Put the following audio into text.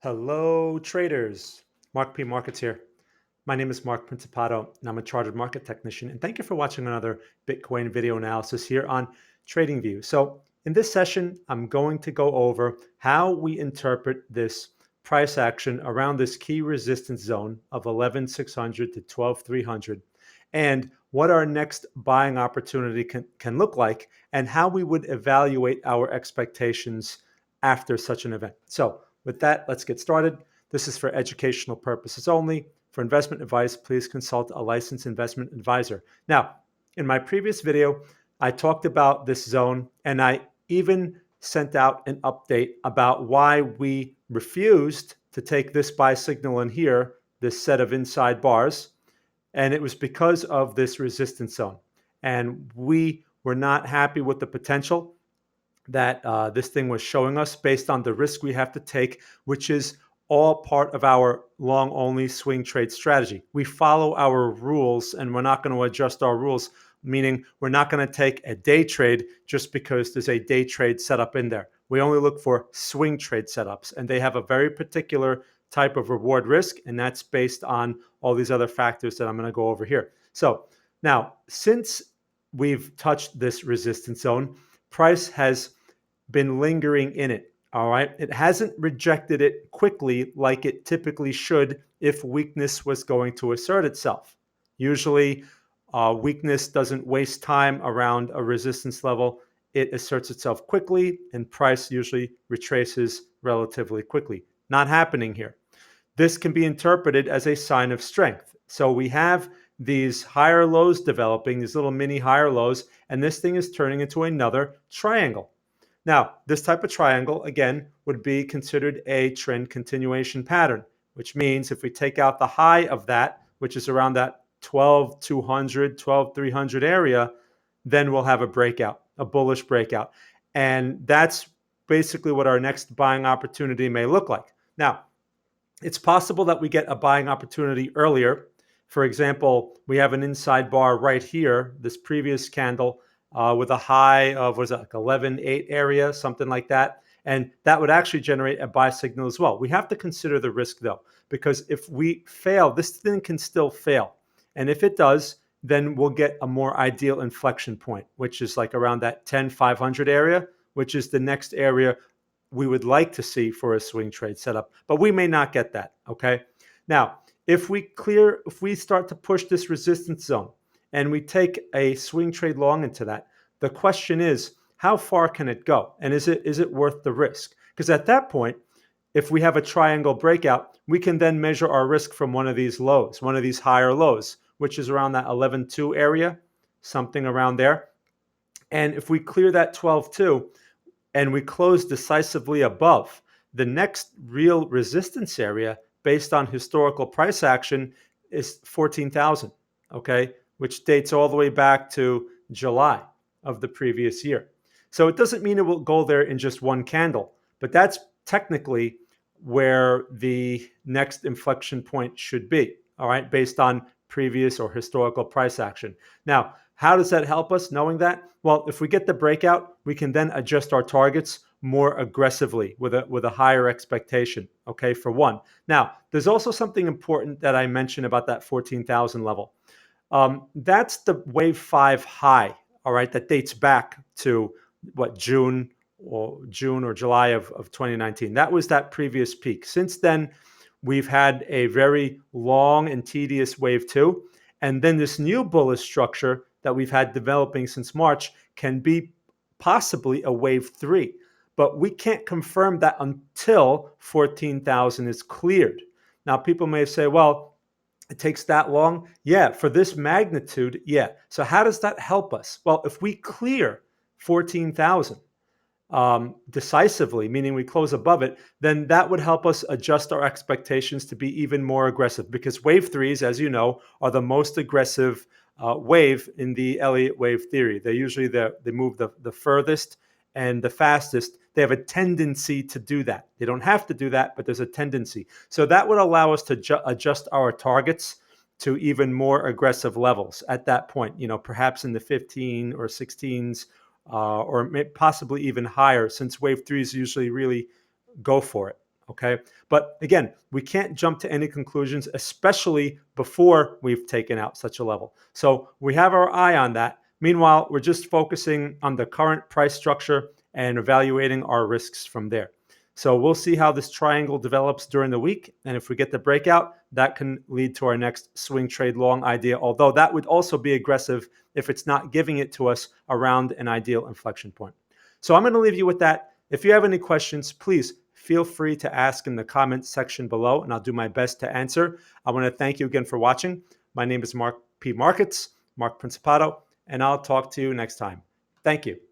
Hello, traders. Mark P. Markets here. My name is Mark Principato, and I'm a chartered market technician. And thank you for watching another Bitcoin video analysis here on TradingView. So, in this session, I'm going to go over how we interpret this price action around this key resistance zone of 11,600 to 12,300 and what our next buying opportunity can look like and how we would evaluate our expectations after such an event. So, with that, let's get started. This is for educational purposes only. For investment advice, please consult a licensed investment advisor. Now, in my previous video, I talked about this zone and I even sent out an update about why we refused to take this buy signal in here, this set of inside bars. And it was because of this resistance zone. And we were not happy with the potential that this thing was showing us based on the risk we have to take, which is all part of our long only swing trade strategy. We follow our rules and we're not going to adjust our rules, meaning we're not going to take a day trade just because there's a day trade setup in there. We only look for swing trade setups, and they have a very particular type of reward risk, and that's based on all these other factors that I'm going to go over here. So now, since we've touched this resistance zone, price has been lingering in it. All right. It hasn't rejected it quickly like it typically should if weakness was going to assert itself. Usually, weakness doesn't waste time around a resistance level. It asserts itself quickly, and price usually retraces relatively quickly. Not happening here. This can be interpreted as a sign of strength. So we have these higher lows developing, these little mini higher lows, and this thing is turning into another triangle. Now, this type of triangle, again, would be considered a trend continuation pattern, which means if we take out the high of that, which is around that 12,200, 12,300 area, then we'll have a breakout, a bullish breakout. And that's basically what our next buying opportunity may look like. Now, it's possible that we get a buying opportunity earlier. For example, we have an inside bar right here, this previous candle, with a high of, what is that, like 11.8 area, something like that. And that would actually generate a buy signal as well. We have to consider the risk though, because if we fail, this thing can still fail. And if it does, then we'll get a more ideal inflection point, which is like around that 10,500 area, which is the next area we would like to see for a swing trade setup, but we may not get that, okay? Now, if we start to push this resistance zone and we take a swing trade long into that, the question is, how far can it go? And is it worth the risk? Because at that point, if we have a triangle breakout, we can then measure our risk from one of these lows, one of these higher lows, which is around that 11.2 area, something around there. And if we clear that 12.2, and we close decisively above, the next real resistance area based on historical price action is 14,000, okay, which dates all the way back to July of the previous year. So it doesn't mean it will go there in just one candle, but that's technically where the next inflection point should be, all right, based on previous or historical price action. Now, how does that help us knowing that? Well, if we get the breakout, we can then adjust our targets more aggressively with a higher expectation, okay, for one. Now, there's also something important that I mentioned about that 14,000 level. That's the wave 5 high, all right, that dates back to what, June or July of 2019. That was that previous peak. Since then, we've had a very long and tedious wave 2. And then this new bullish structure that we've had developing since March can be possibly a wave 3. But we can't confirm that until 14,000 is cleared. Now, people may say, well, it takes that long. Yeah, for this magnitude, yeah. So how does that help us? Well, if we clear 14,000, decisively, meaning we close above it, then that would help us adjust our expectations to be even more aggressive, because wave 3s, as you know, are the most aggressive wave in the Elliott Wave theory. They usually they move the furthest and the fastest. They have a tendency to do that. They don't have to do that, but there's a tendency. So that would allow us to adjust our targets to even more aggressive levels at that point, perhaps in the 15 or 16s, or possibly even higher, since wave 3s usually really go for it. okay? But again, we can't jump to any conclusions, especially before we've taken out such a level. So we have our eye on that. Meanwhile, we're just focusing on the current price structure and evaluating our risks from there. So we'll see how this triangle develops during the week. And if we get the breakout, that can lead to our next swing trade long idea, although that would also be aggressive if it's not giving it to us around an ideal inflection point. So I'm going to leave you with that. If you have any questions, please feel free to ask in the comments section below, and I'll do my best to answer. I want to thank you again for watching. My name is Mark P. Markets, Mark Principato, and I'll talk to you next time. Thank you.